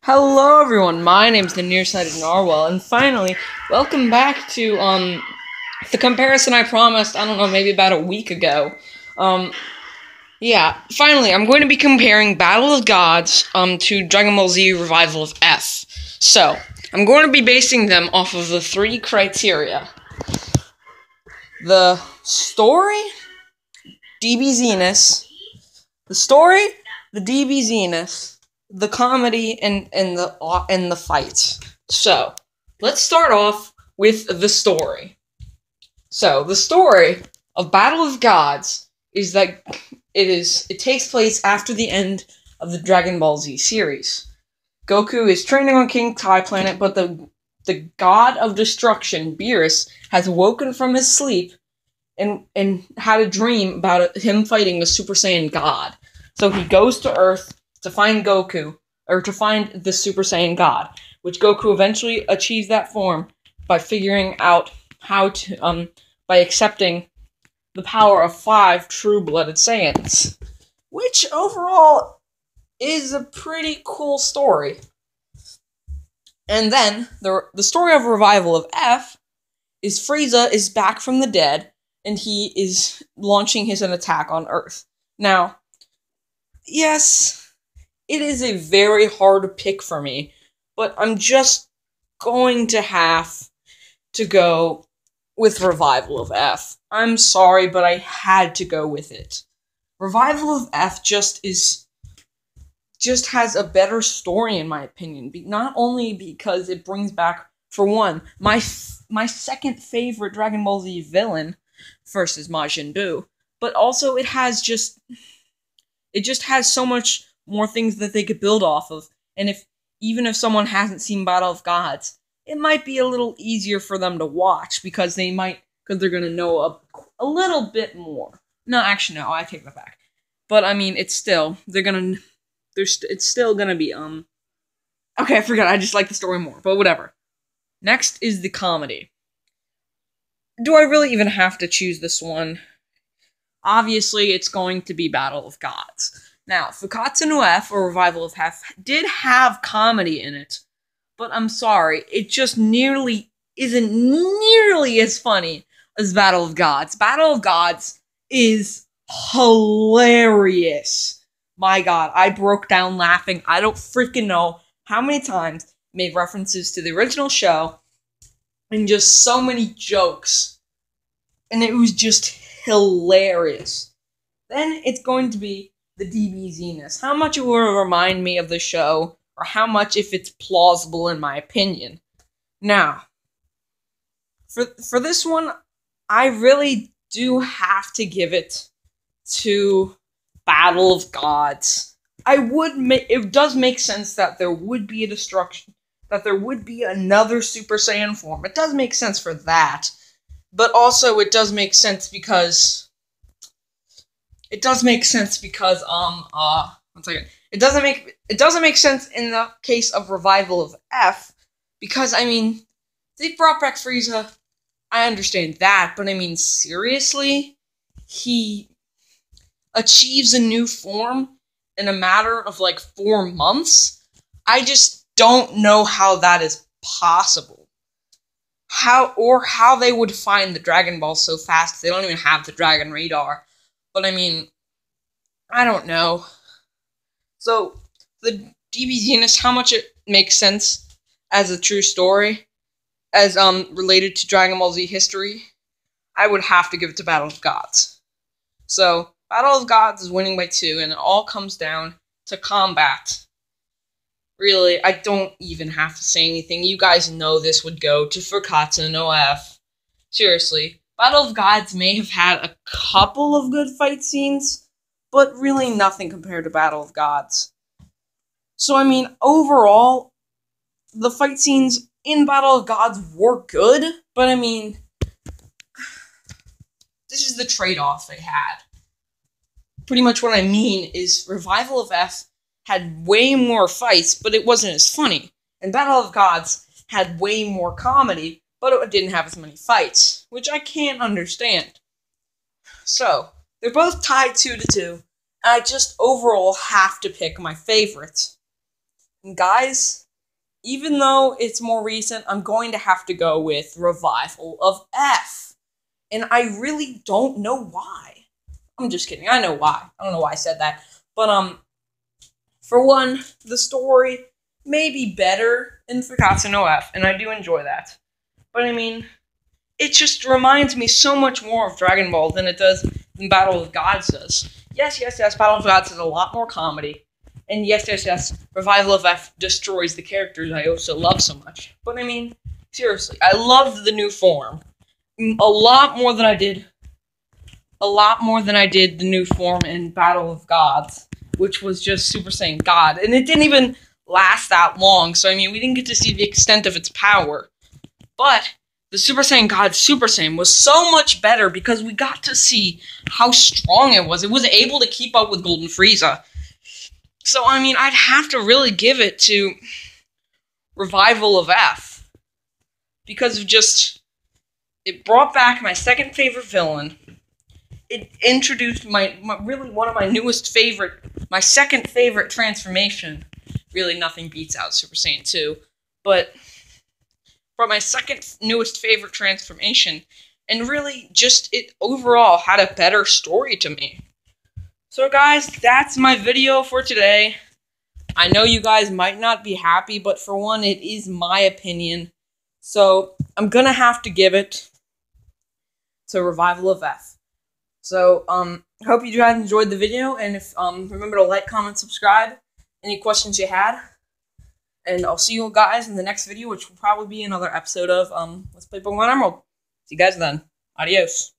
Hello everyone, my name's the Nearsighted Narwhal, and finally, welcome back to, the comparison I promised, I don't know, maybe about a week ago. Finally, I'm going to be comparing Battle of Gods, to Dragon Ball Z Revival of F. So, I'm going to be basing them off of the three criteria. The story, DBZ-ness, the comedy, and the fights. So, let's start off with the story. So, the story of Battle of Gods is that it takes place after the end of the Dragon Ball Z series. Goku is training on King Tai Planet, but the god of destruction, Beerus, has woken from his sleep and had a dream about him fighting the Super Saiyan God. So he goes to Earth to find Goku, or to find the Super Saiyan God, which Goku eventually achieves that form by figuring out how to, by accepting the power of 5 true-blooded Saiyans, which overall is a pretty cool story. And then, the story of Revival of F is Frieza is back from the dead, and he is launching his attack on Earth. Now, yes, it is a very hard pick for me, but I'm just going to have to go with Revival of F. I'm sorry, but I had to go with it. Revival of F just has a better story, in my opinion. Not only because it brings back, for one, my second favorite Dragon Ball Z villain versus Majin Buu, but also it just has so much more things that they could build off of. And even if someone hasn't seen Battle of Gods, it might be a little easier for them to watch because they're gonna know a little bit more. No, actually, no, I take that back. But I mean, it's still it's still gonna be Okay, I forgot. I just like the story more, but whatever. Next is the comedy. Do I really even have to choose this one? Obviously, it's going to be Battle of Gods. Now, Fukkatsu no F, or Revival of F, did have comedy in it, but I'm sorry, it just isn't nearly as funny as Battle of Gods. Battle of Gods is hilarious. My god, I broke down laughing. I don't freaking know how many times it made references to the original show, and just so many jokes. And it was just hilarious. Then it's going to be the DBZ-ness. How much it will remind me of the show, or how much if it's plausible in my opinion. Now, for this one, I really do have to give it to Battle of Gods. It does make sense that there would be a destruction, that there would be another Super Saiyan form. It does make sense for that. But also, it does make sense because... one second. It doesn't make sense in the case of Revival of F, because, I mean, they brought back Frieza. I understand that, but I mean, seriously? He achieves a new form in a matter of, 4 months? I just don't know how that is possible. How they would find the Dragon Ball so fast. They don't even have the Dragon Radar. But I mean, I don't know. So, the DBZ-ness, how much it makes sense as a true story, as related to Dragon Ball Z history, I would have to give it to Battle of Gods. So, Battle of Gods is winning by 2, and it all comes down to combat. Really, I don't even have to say anything. You guys know this would go to Fukkatsu no F. Seriously. Battle of Gods may have had a couple of good fight scenes, but really nothing compared to Battle of Gods. So, I mean, overall, the fight scenes in Battle of Gods were good, but I mean, this is the trade-off they had. Pretty much what I mean is Revival of F had way more fights, but it wasn't as funny. And Battle of Gods had way more comedy, but it didn't have as many fights, which I can't understand. So, they're both tied 2-2, and I just overall have to pick my favorite. And guys, even though it's more recent, I'm going to have to go with Revival of F. And I really don't know why. I'm just kidding. I know why. I don't know why I said that. But, for one, the story may be better in Fugatsu no F, and I do enjoy that. But, I mean, it just reminds me so much more of Dragon Ball than it does than Battle of Gods does. Yes, Battle of Gods has a lot more comedy. And yes, Revival of F destroys the characters I also love so much. But, I mean, seriously, I loved the new form. A lot more than I did the new form in Battle of Gods, which was just Super Saiyan God. And it didn't even last that long, so I mean, we didn't get to see the extent of its power. But the Super Saiyan God Super Saiyan was so much better because we got to see how strong it was. It was able to keep up with Golden Frieza. So, I mean, I'd have to really give it to Revival of F. Because of just... It brought back my second favorite villain. It introduced really one of my my second favorite transformation. Really, nothing beats out Super Saiyan 2. But for my second newest favorite transformation, and really just it overall had a better story to me. So guys, that's my video for today. I know you guys might not be happy, but for one, it is my opinion. So I'm gonna have to give it to Revival of F. So, hope you guys enjoyed the video, and if, remember to like, comment, subscribe, any questions you had, and I'll see you guys in the next video, which will probably be another episode of, Let's Play Pokemon Emerald. See you guys then. Adios.